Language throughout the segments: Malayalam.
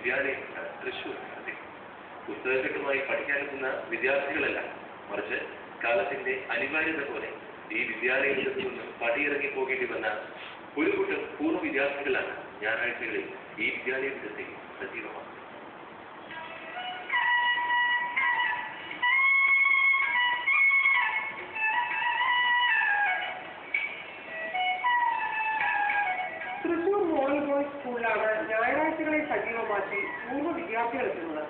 വിദ്യാലയമുണ്ട് തൃശ്ശൂർ. പുസ്തകങ്ങളുമായി പഠിക്കാനെത്തുന്ന വിദ്യാർത്ഥികളല്ല, മറിച്ച് കാലത്തിന്റെ അനിവാര്യത പോലെ ഈ വിദ്യാലയത്തിൽ നിന്ന് പടിയിറങ്ങി പോകേണ്ടി വന്ന ഒരു കൂട്ടം പൂർവ്വ വിദ്യാർത്ഥികളാണ് ഞായറാഴ്ചകളിൽ ഈ വിദ്യാലയത്തിൽ സജീവമാണ്. തൃശൂർ മോഡൽ ബോയ്സ് സ്കൂളിലാണ് ഞായറാഴ്ചകളെ സജീവമാക്കി പൂർവ്വ വിദ്യാർത്ഥികൾ എത്തുന്നത്.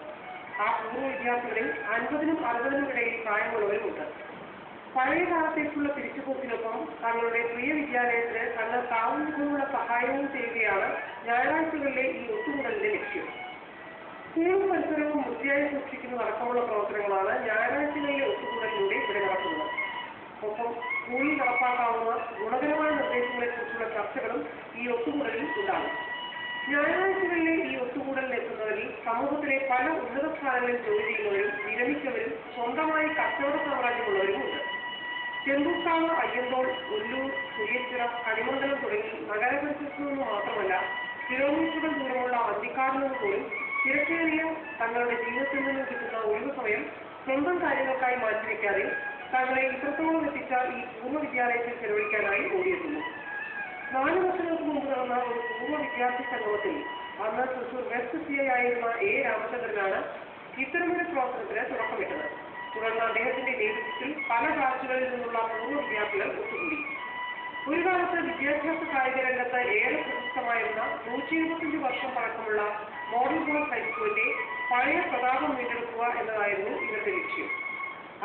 ആ പൂർവ്വ വിദ്യാർത്ഥികളിൽ 50-നും 60-നും ഇടയിൽ പ്രായമുള്ളവരുമുണ്ട്. പഴയ കാലത്തേക്കുള്ള തിരിച്ചുപോക്കിനൊപ്പം തങ്ങളുടെ പ്രിയ വിദ്യാലയത്തിന് തങ്ങൾ താമസിക്കുള്ള സഹായവും ചെയ്യുകയാണ് ഞായറാഴ്ചകളിലെ ഈ ഒത്തുകൂടലിന്റെ ലക്ഷ്യം. സ്കൂളും പരിസരവും വൃത്തിയായി സൂക്ഷിക്കുന്നതടക്കമുള്ള പ്രവർത്തനങ്ങളാണ് ഞായറാഴ്ചകളിലെ ഒത്തുകൂടലിലൂടെ ഇവിടെ നടക്കുന്നത്. ഒപ്പം സ്കൂളിൽ നടപ്പാക്കാവുന്ന ഗുണകരമായ നിർദ്ദേശങ്ങളെക്കുറിച്ചുള്ള ചർച്ചകളും ഈ ഒത്തുകൂടലിൽ ഉണ്ടാകും. ഞായറാഴ്ചകളിലെ ഈ ഒത്തുകൂടലിലെത്തുന്നവരിൽ സമൂഹത്തിലെ പല ഉന്നത സ്ഥാനങ്ങളിൽ ജോലി ചെയ്യുന്നവരും വിരമിച്ചവരും സ്വന്തമായി കച്ചവട സാമ്രാജ്യമുള്ളവരുമുണ്ട്. ചെമ്പൂക്കാവ്, അയ്യന്തോൾ, ഒല്ലൂർ, കുരിയച്ചിറ, കണിമംഗലം തുടങ്ങി നഗരപരിസരത്തു നിന്ന് മാത്രമല്ല കിലോമീറ്ററുകൾ ദൂരമുള്ള അന്തിക്കാടിൽ നിന്ന് പോലും തിരക്കേറിയ തങ്ങളുടെ ജീവിതത്തിൽ നിന്ന് കിട്ടുന്ന ഒഴിവു സമയം സ്വന്തം കാര്യങ്ങൾക്കായി മാറ്റിവെക്കാതെ തങ്ങളെ ഇത്രത്തോളം എത്തിച്ച ഈ പൂർവ്വ വിദ്യാലയത്തിൽ ചെലവഴിക്കാനായി ഓടിയെത്തുന്നു. 4 വർഷങ്ങൾക്ക് മുമ്പ് നടന്ന ഒരു പൂർവ്വ വിദ്യാർത്ഥി സംഗമത്തിൽ അന്ന് തൃശൂർ വെസ്റ്റ് CI ആയിരുന്ന A. രാമചന്ദ്രനാണ് ഇത്തരമൊരു പ്രവർത്തനത്തിന് തുടക്കമിട്ടത്. തുടർന്ന് അദ്ദേഹത്തിന്റെ നേതൃത്വത്തിൽ പല ബാച്ചുകളിൽ നിന്നുള്ള പൂർവ്വ വിദ്യാർത്ഥികൾ ഒത്തുകൂടി. ഒരു കാലത്ത് വിദ്യാഭ്യാസ കായിക രംഗത്ത് ഏറെ പ്രശസ്തമായിരുന്ന 125 വർഷം പഴക്കമുള്ള മോഡൽ ബോയ്സ് ഹൈസ്കൂളിന്റെ പഴയ പ്രതാപം വീണ്ടെടുക്കുക എന്നതായിരുന്നു ഇവരുടെ ലക്ഷ്യം.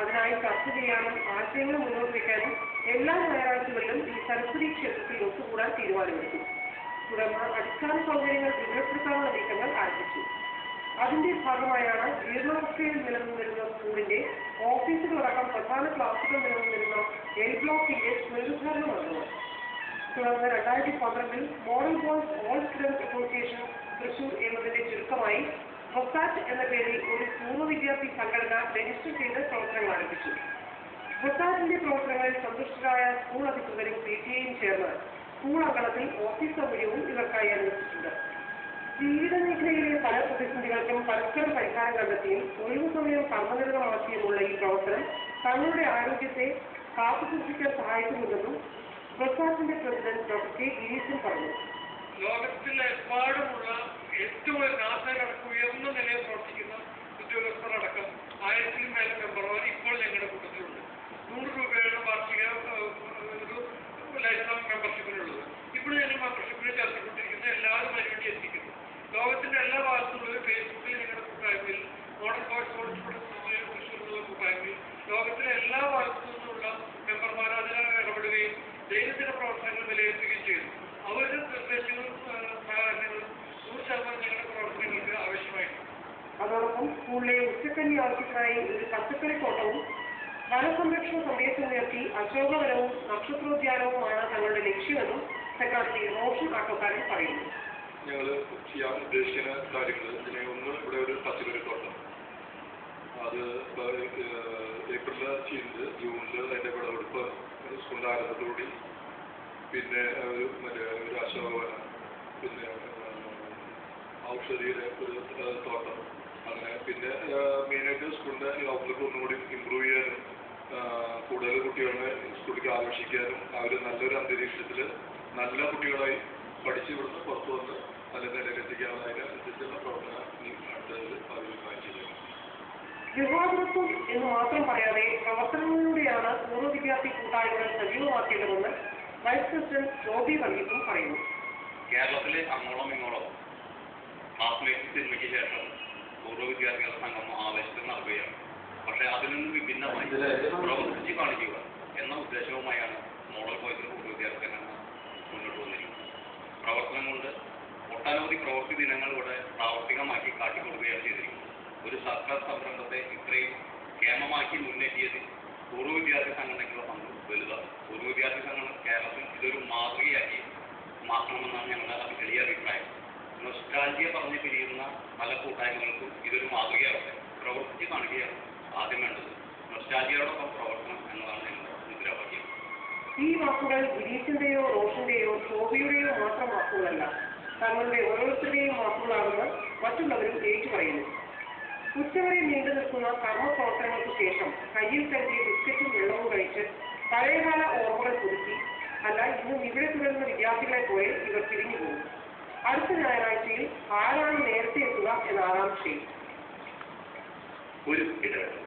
അതിനായി ചർച്ച ചെയ്യാനും ആശയങ്ങൾ മുന്നോട്ട് വയ്ക്കാനും എല്ലാ ഞായറാഴ്ചകളിലും ഈ സരസ്വതി ക്ഷേത്രത്തിൽ ഒത്തുകൂടാൻ തീരുമാനമെടുത്തു. തുടർന്ന് അടിസ്ഥാന സൗകര്യങ്ങൾ വിപുലപ്പെടുത്താനുള്ള നീക്കങ്ങൾ ആരംഭിച്ചു. അതിന്റെ ഭാഗമായാണ് ജീർണാവസ്ഥയിൽ നിലനിന്നിരുന്ന സ്കൂളിന്റെ ഓഫീസുകളടക്കം പ്രധാന ക്ലാസുകൾ നിലനിന്നിരുന്ന L ബ്ലോക്കിന്റെ പുനരുദ്ധാരണം നടന്നത്. തുടർന്ന് 2012 model boys all students association Thrissur എന്നതിന്റെ ചുരുക്കമായി ബൊസാറ്റ് എന്ന പേരിൽ ഒരു പൂർവ്വ വിദ്യാർത്ഥി സംഘടന രജിസ്റ്റർ ചെയ്ത് പ്രവർത്തനങ്ങൾ ആരംഭിച്ചു. ബൊസാറ്റിന്റെ പ്രവർത്തനങ്ങളിൽ സന്തുഷ്ടരായ സ്കൂൾ അധികൃതരും PTA-യും ചേർന്ന് സ്കൂൾ അങ്കണത്തിൽ ഓഫീസ് സൗകര്യവും ഇവർക്കായി അനുവദിച്ചിട്ടുണ്ട്. ജീവിത മേഖലയിലെ പല പ്രതിസന്ധികൾക്കും പരസ്പര പരിഹാരം കണ്ടെത്തിയും ഒഴിവു സമയം കർമ്മനിരതമാക്കിയുമുള്ള ഈ പ്രവർത്തനം തങ്ങളുടെ ആരോഗ്യത്തെ കാത്തുസൂക്ഷിക്കാൻ സഹായിക്കുന്നുണ്ടെന്നും ബൊസാറ്റിന്റെ പ്രസിഡന്റ് ഡോക്ടർ K. ഗിരീശൻ പറഞ്ഞു. ലോകത്തിലെമ്പാടുമുള്ള ഏറ്റവും നാസയിലടക്കം ഉയർന്ന നിലയിൽ പ്രവർത്തിക്കുന്ന ഉദ്യോഗസ്ഥരടക്കം 1000-ലും മേലെ മെമ്പർമാർ ഇപ്പോൾ ഞങ്ങളുടെ കൂട്ടത്തിലുണ്ട്. 100 രൂപയുടെ വാർഷിക ഒരു ലൈഫ് ടൈം മെമ്പർഷിപ്പിനുള്ളത്. ഇപ്പോൾ ഞങ്ങൾ മെമ്പർഷിപ്പിന് ചേർത്തുകൊണ്ടിരിക്കുന്ന എല്ലാവരും അതിനുവേണ്ടി എത്തിക്കുന്നു. ലോകത്തിന്റെ എല്ലാ ഭാഗത്തുള്ളവരും ഫേസ്ബുക്കിൽ ഞങ്ങളുടെ കൂട്ടായ്മയിൽ മോഡൽ ബോയ്സ് ഓൾ സ്റ്റുഡൻസ് കൂട്ടായ്മയിൽ ലോകത്തിലെ എല്ലാ ഭാഗത്തു നിന്നുള്ള മെമ്പർമാർ അതിനായി ഇടപെടുകയും ദൈനംദിന പ്രവർത്തനങ്ങൾ വിലയിരുത്തുകയും ചെയ്യുന്നു. അവരുടെ നിർദ്ദേശങ്ങളും സഹായങ്ങളും 100% ഞങ്ങളുടെ പ്രവർത്തനങ്ങൾക്ക് ആവശ്യമായിട്ടുണ്ട്. അതോടൊപ്പം സ്കൂളിലെ ഉച്ചക്കഞ്ഞി ആവശ്യത്തിനായി ഒരു പച്ചക്കറി തോട്ടവും വനസംരക്ഷണ സന്ദേശമുയർത്തി അശോകവനവും നക്ഷത്രോദ്യാനവുമാണ് തങ്ങളുടെ ലക്ഷ്യമെന്നും സെക്രട്ടറി റോഷൻ ആട്ടോക്കാരൻ പറയുന്നു. ഞങ്ങൾ ചെയ്യാൻ ഉദ്ദേശിക്കുന്ന കാര്യങ്ങൾ ഒന്ന് ഇവിടെ ഒരു പച്ചക്കറി തോട്ടം, അത് ഏപ്രിലിൽ ചെയ്യുന്നത്, ജൂണിൽ അതിൻ്റെ വിളവെടുപ്പ് സ്കൂളിൻ്റെ ആരംഭത്തോടുകൂടി, പിന്നെ ഒരു അശോകവനം, പിന്നെ ഔഷധിയുടെ ഒരു തോട്ടം, അങ്ങനെ പിന്നെ മെയിനായിട്ട് സ്കൂളിൻ്റെ ഔട്ട്ലുക്ക് ഒന്നുകൂടി ഇമ്പ്രൂവ് ചെയ്യാനും കൂടുതൽ കുട്ടികളെ സ്കൂളിലേക്ക് ആകർഷിക്കാനും അവർ നല്ലൊരു അന്തരീക്ഷത്തിൽ നല്ല കുട്ടികളായി പഠിച്ച് ഇവിടുന്ന് പുറത്തു വന്ന് നല്ല നിലയിലെത്തിക്കാനും അതിനനുസരിച്ചുള്ള പ്രവർത്തനം അടുത്തതിൽ ഭാഗമായി ചെയ്യുന്നു. ഗൃഹാതുരത്വം എന്ന് മാത്രം പറയാതെ പ്രവർത്തനങ്ങളിലൂടെയാണ് പൂർവ്വ വിദ്യാർത്ഥി കൂട്ടായ്മകൾ സജീവമാക്കേണ്ടതെന്ന് വൈസ് പ്രസിഡന്റ് ജോബി വർഗീസും പറയുന്നു. കേരളത്തിലെ അങ്ങോളം ഇങ്ങോളം ക്ലാസ്മേറ്റ്സ് സിനിമയ്ക്ക് ശേഷം പൂർവ്വ വിദ്യാർത്ഥികളുടെ സംഗമം ആവേശത്തിൽ നടക്കുകയാണ്. പക്ഷേ അതിൽ നിന്ന് വിഭിന്നമായി പ്രവർത്തിച്ച് കാണിക്കുക എന്ന ഉദ്ദേശവുമായാണ് മോഡൽ ബോയ്സിൽ പൂർവ്വ വിദ്യാർത്ഥി സംഘടന മുന്നോട്ട് വന്നിരിക്കുന്നത്. പ്രവർത്തനം കൊണ്ട് ഒട്ടനവധി പ്രവൃത്തി ദിനങ്ങൾ ഇവിടെ പ്രാവർത്തികമാക്കി കാട്ടിക്കൊടുക്കുകയാണ് ചെയ്തിരിക്കുന്നത്. ഒരു സർക്കാർ സംരംഭത്തെ ഇത്രയും ക്ഷേമമാക്കി മുന്നേറ്റിയതിൽ പൂർവ്വ വിദ്യാർത്ഥി സംഘടനയ്ക്കുള്ള പങ്ക് വലുതാണ്. പൂർവ്വ വിദ്യാർത്ഥി സംഘടന കേരളത്തിൽ ഇതൊരു മാതൃകയാക്കി മാറ്റണമെന്നാണ് ഞങ്ങളുടെ വലിയ അഭിപ്രായം. നൊസ്റ്റാൾജിയ പറഞ്ഞ് പിരിയുന്ന പല കൂട്ടായ്മകൾക്കും ഇതൊരു മാതൃകയാവട്ടെ. പ്രവർത്തിച്ച് കാണിക്കുകയാണ് ആദ്യം വേണ്ടത്. നൊസ്റ്റാൾജിയോടൊപ്പം പ്രവർത്തനം എന്നതാണ് ഞങ്ങളുടെ മുദ്രാവാക്യം. ഈ വാക്കുകൾ ഗിരീഷിന്റെയോ റോഷന്റെയോ ശോഭയുടെയോ മാത്രം വാക്കുകളല്ല, തങ്ങളുടെ ഓരോരുത്തരുടെയും വാക്കുകളാണെന്ന് മറ്റു മറ്റുള്ളവരും ഏറ്റുപറയുന്നു. ഉച്ചവരെ നീണ്ടു നിൽക്കുന്ന കർമ്മപ്രവർത്തനങ്ങൾക്ക് ശേഷം കയ്യിൽ കരുതിയ ബിസ്ക്കറ്റും വെള്ളവും കഴിച്ച് പഴയകാല ഓർമ്മകൾ പുതുക്കി, അല്ല ഇന്നും ഇവിടെ തുടരുന്ന വിദ്യാർത്ഥികളെ പോലെ ഇവർ പിരിഞ്ഞു പോകും. അടുത്ത ഞായറാഴ്ചയിൽ ആരാണ് നേരത്തെ എത്തുക എന്ന ആകാംക്ഷയിൽ. ഒരു ഇടവേള.